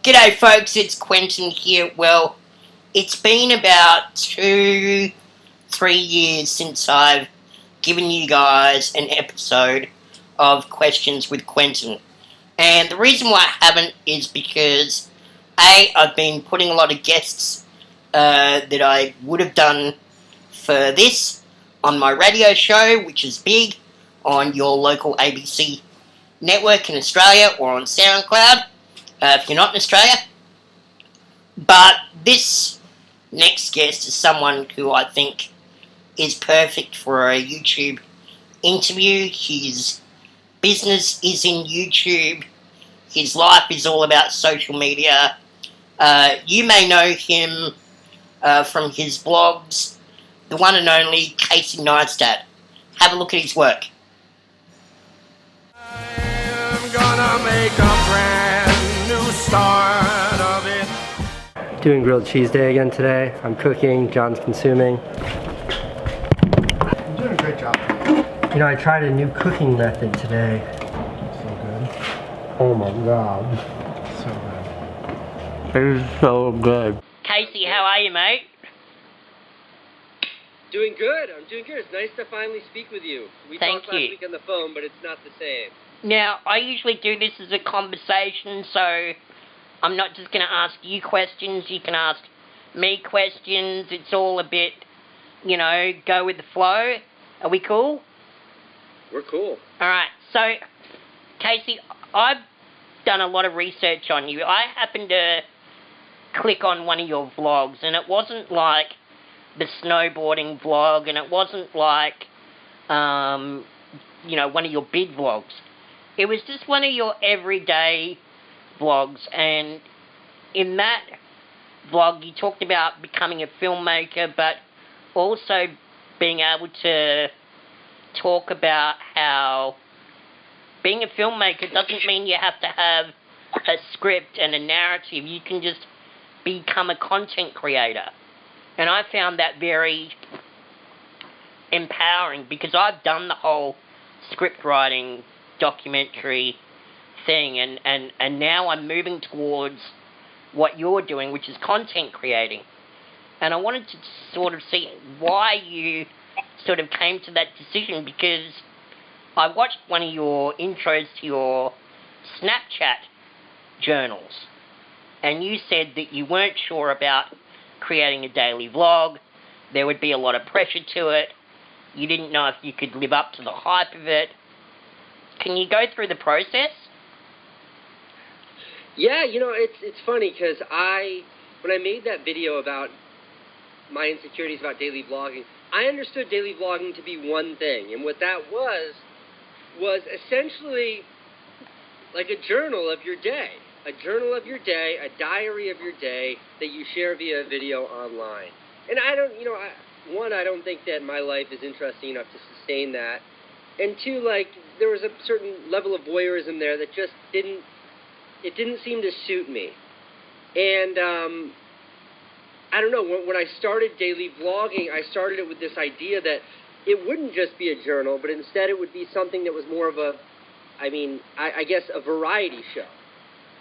G'day folks, it's Quentin here. Well, it's been about 2-3 years since I've given you guys an episode of Questions with Quentin. And the reason why I haven't is because I've been putting a lot of guests that I would have done for this on my radio show, which is big, on your local ABC network in Australia or on SoundCloud, if you're not in Australia. But this next guest is someone who I think is perfect for a YouTube interview. His business is in YouTube. His life is all about social media. You may know him from his blogs, the one and only Neistat. Have a look at his work. I'm gonna make a brand new start of it. Doing grilled cheese day again today. I'm cooking, John's consuming. You're doing a great job. You know, I tried a new cooking method today. So good. Oh my god. So good. It is so good. Casey, how are you, mate? Doing good. I'm doing good. It's nice to finally speak with you. We Thank talked last you. week on the phone, but it's not the same. Now, I usually do this as a conversation, so I'm not just going to ask you questions. You can ask me questions. It's all a bit, go with the flow. Are we cool? We're cool. All right. So, Casey, I've done a lot of research on you. I happened to click on one of your vlogs, and it wasn't like the snowboarding vlog, and it wasn't like, one of your big vlogs. It was just one of your everyday vlogs, and in that vlog you talked about becoming a filmmaker, but also being able to talk about how being a filmmaker doesn't mean you have to have a script and a narrative. You can just become a content creator. And I found that very empowering, because I've done the whole script writing documentary thing, and now I'm moving towards what you're doing, which is content creating. And I wanted to sort of see why you sort of came to that decision, because I watched one of your intros to your Snapchat journals, and you said that you weren't sure about creating a daily vlog. There would be a lot of pressure to it. You didn't know if you could live up to the hype of it. Can you go through the process? Yeah, it's funny because when I made that video about my insecurities about daily vlogging, I understood daily vlogging to be one thing, and what that was essentially like a journal of your day. A journal of your day, a diary of your day that you share via video online. And I don't think that my life is interesting enough to sustain that. And two, there was a certain level of voyeurism there that just didn't seem to suit me. And I don't know, when I started daily vlogging, I started it with this idea that it wouldn't just be a journal, but instead it would be something that was more of I guess a variety show.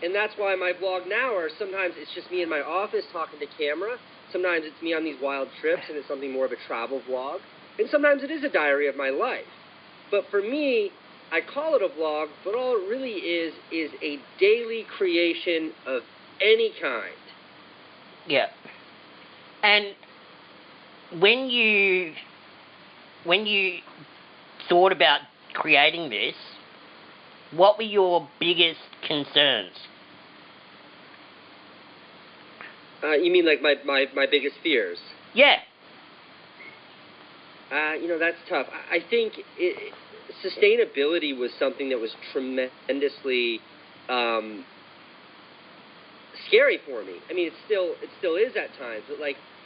And that's why my vlog now sometimes it's just me in my office talking to camera. Sometimes it's me on these wild trips and it's something more of a travel vlog. And sometimes it is a diary of my life. But for me, I call it a vlog, but all it really is a daily creation of any kind. Yeah. And when you thought about creating this, what were your biggest concerns? You mean like my biggest fears? Yeah. That's tough. I think sustainability was something that was tremendously scary for me. I mean, it still is at times, but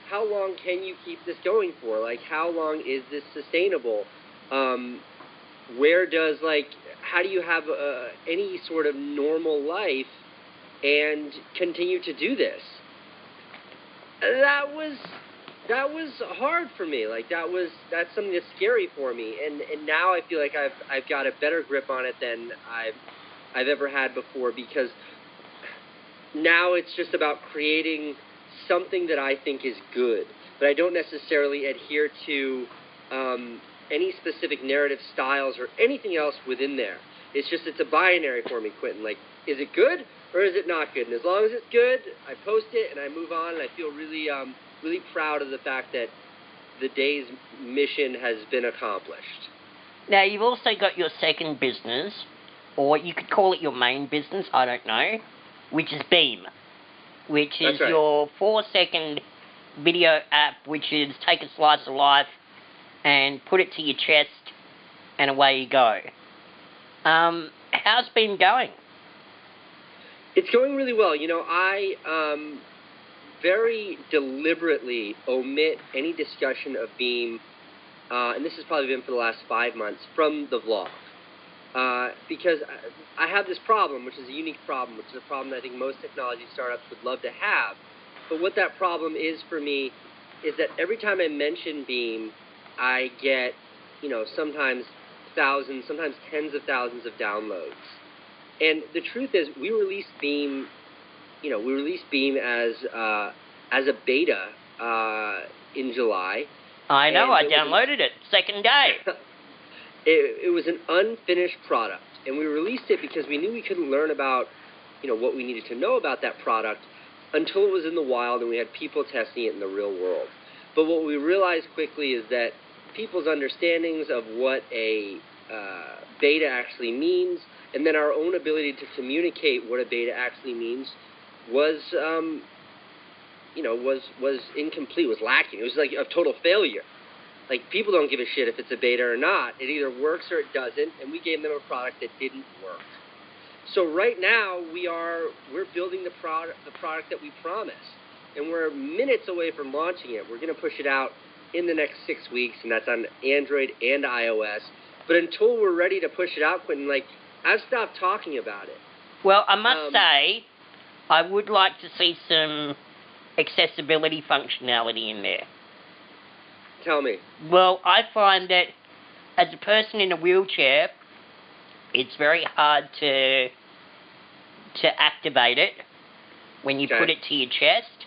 how long can you keep this going for? How long is this sustainable? How do you have any sort of normal life and continue to do this? That was hard for me. That's something that's scary for me. And now I feel like I've got a better grip on it than I've ever had before, because now it's just about creating something that I think is good, but I don't necessarily adhere to any specific narrative styles or anything else within there. It's a binary for me, Quentin. Like, is it good or is it not good? And as long as it's good, I post it and I move on, and I feel really, really proud of the fact that the day's mission has been accomplished. Now, you've also got your second business, or you could call it your main business, I don't know, which is Beme, which is That's right. your 4-second video app, which is take a slice of life and put it to your chest, and away you go. How's Beme going? It's going really well. You know, I very deliberately omit any discussion of Beme, and this has probably been for the last 5 months, from the vlog. Because I have this problem, which is a unique problem, which is a problem that I think most technology startups would love to have. But what that problem is for me is that every time I mention Beme, I get, sometimes thousands, sometimes tens of thousands of downloads. And the truth is, we released Beme as a beta in July. I know, I downloaded it, second day. It was an unfinished product, and we released it because we knew we couldn't learn about, what we needed to know about that product until it was in the wild and we had people testing it in the real world. But what we realized quickly is that people's understandings of what a beta actually means, and then our own ability to communicate what a beta actually means, was incomplete, was lacking. It was like a total failure. Like, people don't give a shit if it's a beta or not. It either works or it doesn't, and we gave them a product that didn't work. So right now, we're building the product that we promised, and we're minutes away from launching it. We're going to push it out in the next 6 weeks, and that's on Android and iOS. But until we're ready to push it out, Quentin, I've stopped talking about it. Well, I must say, I would like to see some accessibility functionality in there. Tell me. Well, I find that as a person in a wheelchair, it's very hard to activate it when you put it to your chest.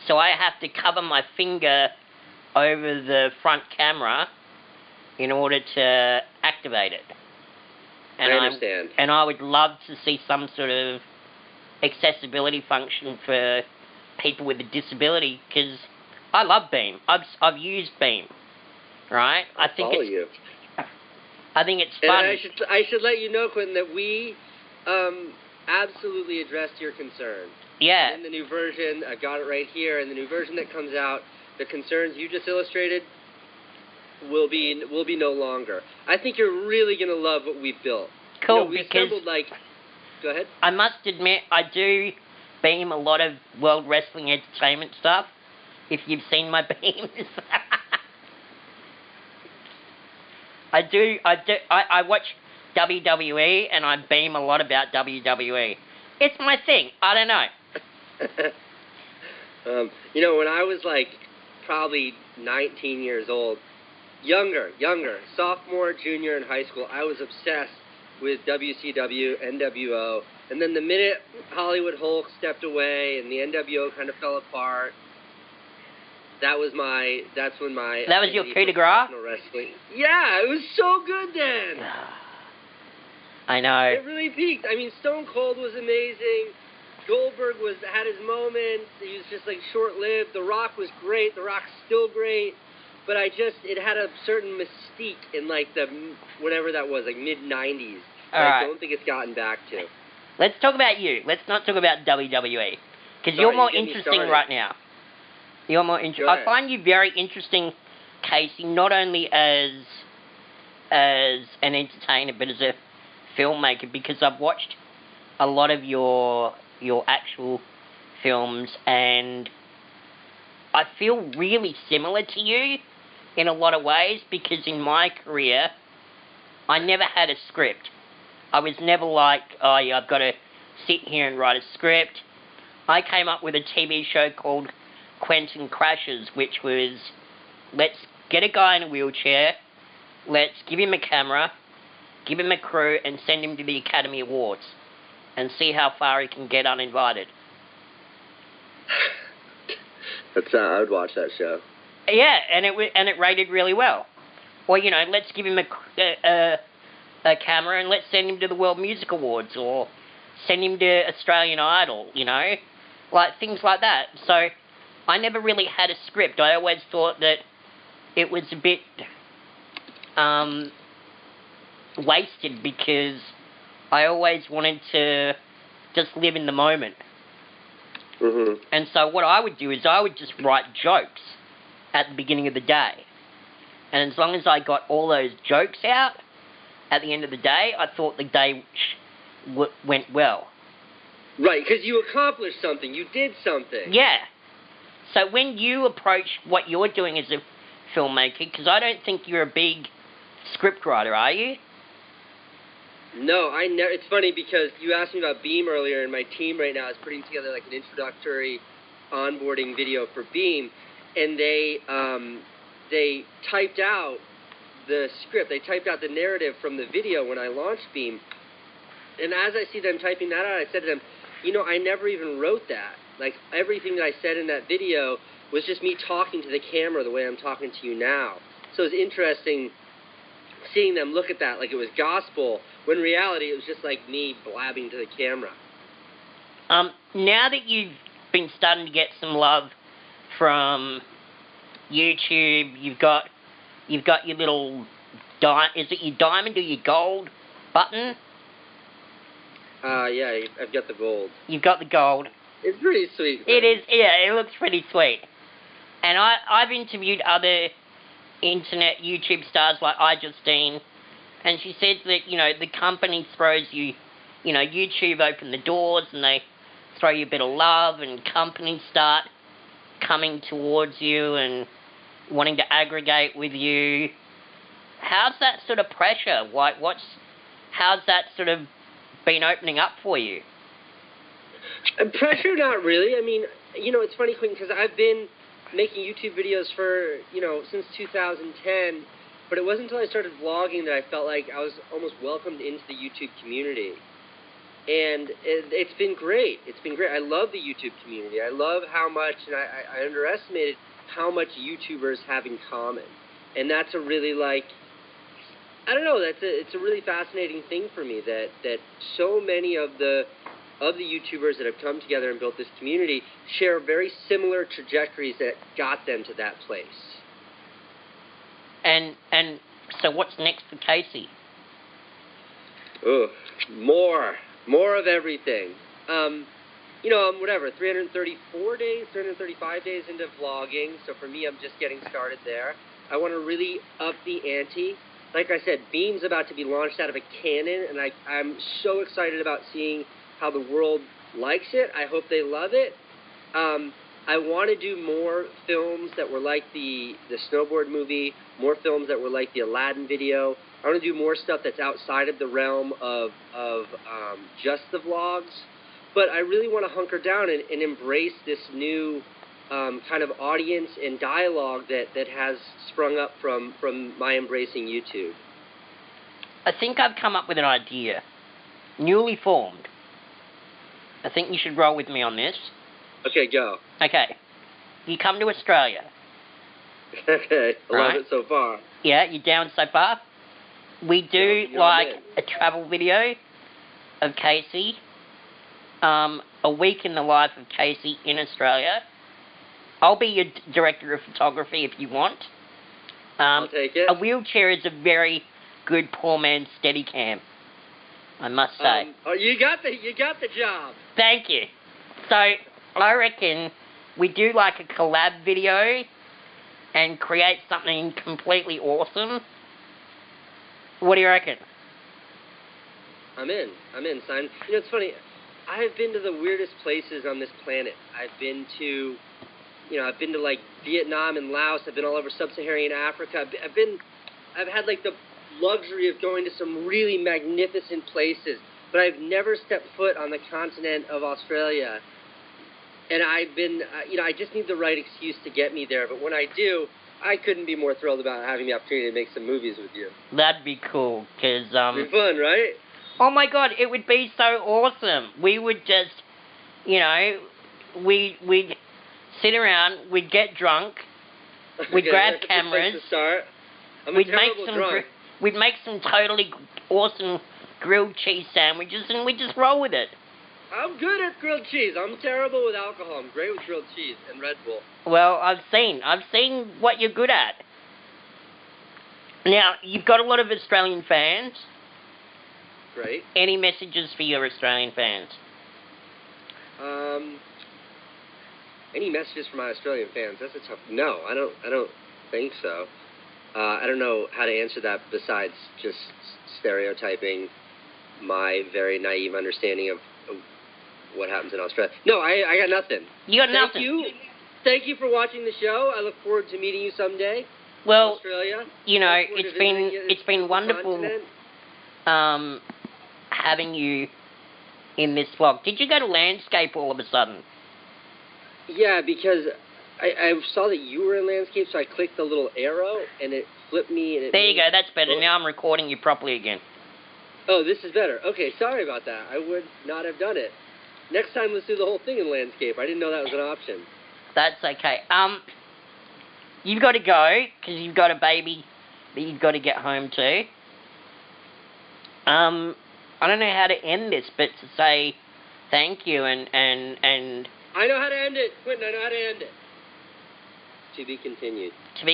So I have to cover my finger over the front camera in order to activate it. And I understand. And I would love to see some sort of accessibility function for people with a disability, because I love Beme. I've used Beme, right? I think it's fun. And I should let you know, Quentin, that we absolutely addressed your concern. Yeah. In the new version, I got it right here. In the new version that comes out, the concerns you just illustrated will be no longer. I think you're really gonna love what we've built. Cool, we because assembled Go ahead. I must admit, I do Beme a lot of World Wrestling Entertainment stuff. If you've seen my Bemes. I watch WWE, and I Beme a lot about WWE. It's my thing. I don't know. When I was probably 19 years old, younger, sophomore, junior in high school, I was obsessed with WCW, NWO, and then the minute Hollywood Hulk stepped away and the NWO kind of fell apart, that was your coup de grace? Wrestling. Yeah, it was so good then. I know. It really peaked. I mean, Stone Cold was amazing. Goldberg had his moments. He was just short-lived. The Rock was great. The Rock's still great. But it had a certain mystique in the whatever that was, mid-90s. I don't think it's gotten back to. Let's talk about you. Let's not talk about WWE, because you're more interesting right now. You're more interesting. I find you very interesting, Casey, not only as an entertainer, but as a filmmaker, because I've watched a lot of your actual films, and I feel really similar to you in a lot of ways, because in my career, I never had a script. I was never like, oh yeah, I've got to sit here and write a script. I came up with a TV show called Quentin Crashes, which was, let's get a guy in a wheelchair, let's give him a camera, give him a crew, and send him to the Academy Awards, and see how far he can get uninvited. I would watch that show. Yeah, and it rated really well. Or, you know, let's give him a camera and let's send him to the World Music Awards, or send him to Australian Idol, you know? Like, things like that. So, I never really had a script. I always thought that it was a bit wasted, because I always wanted to just live in the moment. Mm-hmm. And so what I would do is I would just write jokes at the beginning of the day. And as long as I got all those jokes out at the end of the day, I thought the day went well. Right, because you accomplished something. You did something. Yeah. So when you approach what you're doing as a filmmaker, because I don't think you're a big script writer, are you? No, I never. It's funny because you asked me about Beme earlier, and my team right now is putting together like an introductory onboarding video for Beme, and they typed out the script. They typed out the narrative from the video when I launched Beme, and as I see them typing that out, I said to them, you know, I never even wrote that. Like, everything that I said in that video was just me talking to the camera the way I'm talking to you now. So it's interesting seeing them look at that like it was gospel, when in reality it was just like me blabbing to the camera. Now that you've been starting to get some love from YouTube, you've got your little is it your diamond or your gold button? Yeah, I've got the gold. You've got the gold. It's pretty sweet. It is, yeah, it looks pretty sweet. And I've interviewed other internet YouTube stars like iJustine, and she said that, you know, the company throws you, you know, YouTube open the doors and they throw you a bit of love, and companies start coming towards you and wanting to aggregate with you. How's that sort of pressure? How's that sort of been opening up for you? Pressure, not really. I mean, you know, it's funny, Quentin, because I've been making YouTube videos for, you know, since 2010, but it wasn't until I started vlogging that I felt like I was almost welcomed into the YouTube community. And it's been great. It's been great. I love the YouTube community. I love how much, and I underestimated how much YouTubers have in common. And that's a really, like, I don't know, it's a really fascinating thing for me that so many of the YouTubers that have come together and built this community share very similar trajectories that got them to that place. And so what's next for Casey? Ugh, more of everything. You know, I'm 334 days, 335 days into vlogging, so for me, I'm just getting started there. I want to really up the ante. Like I said, Beme's about to be launched out of a cannon, and I'm so excited about seeing how the world likes it. I hope they love it. I want to do more films that were like the snowboard movie, more films that were like the Aladdin video. I want to do more stuff that's outside of the realm of just the vlogs. But I really want to hunker down and embrace this new kind of audience and dialogue that has sprung up from my embracing YouTube. I think I've come up with an idea. Newly formed. I think you should roll with me on this. Okay, go. Okay. You come to Australia. Okay, I love it so far. Yeah, you're down so far? We do, a travel video of Casey. A week in the life of Casey in Australia. I'll be your director of photography if you want. I'll take it. A wheelchair is a very good poor man's Steadicam, I must say. Oh, you got the job. Thank you. So I reckon we do like a collab video and create something completely awesome. What do you reckon? I'm in, son. You know, it's funny. I've been to the weirdest places on this planet. I've been to like Vietnam and Laos. I've been all over sub-Saharan Africa. I've had like the luxury of going to some really magnificent places, but I've never stepped foot on the continent of Australia. And I've been, I just need the right excuse to get me there. But when I do, I couldn't be more thrilled about having the opportunity to make some movies with you. That'd be cool, because It'd be fun, right? Oh my God, it would be so awesome. We would just, we'd sit around, we'd get drunk, we'd Okay, grab that's a good cameras, place to start. I'm we'd a make terrible some drunk. we'd make some totally awesome grilled cheese sandwiches, and we'd just roll with it. I'm good at grilled cheese. I'm terrible with alcohol. I'm great with grilled cheese and Red Bull. Well, I've seen what you're good at. Now, you've got a lot of Australian fans. Great. Any messages for your Australian fans? Any messages for my Australian fans? That's a tough. No, I don't think so. I don't know how to answer that besides just stereotyping my very naive understanding of what happens in Australia. No, I got nothing. You got nothing. Thank you for watching the show. I look forward to meeting you someday. Well, Australia. you know, Look forward to it's been visiting wonderful continent. having you in this vlog. Did you go to landscape all of a sudden? Yeah, because I saw that you were in landscape, so I clicked the little arrow, and it flipped me. And There you go, that's better. Now I'm recording you properly again. Oh, this is better. Okay, sorry about that. I would not have done it. Next time, let's do the whole thing in landscape. I didn't know that was an option. That's okay. You've got to go, because you've got a baby that you've got to get home to. I don't know how to end this, but to say thank you and I know how to end it. Quentin, I know how to end it. To be continued. to be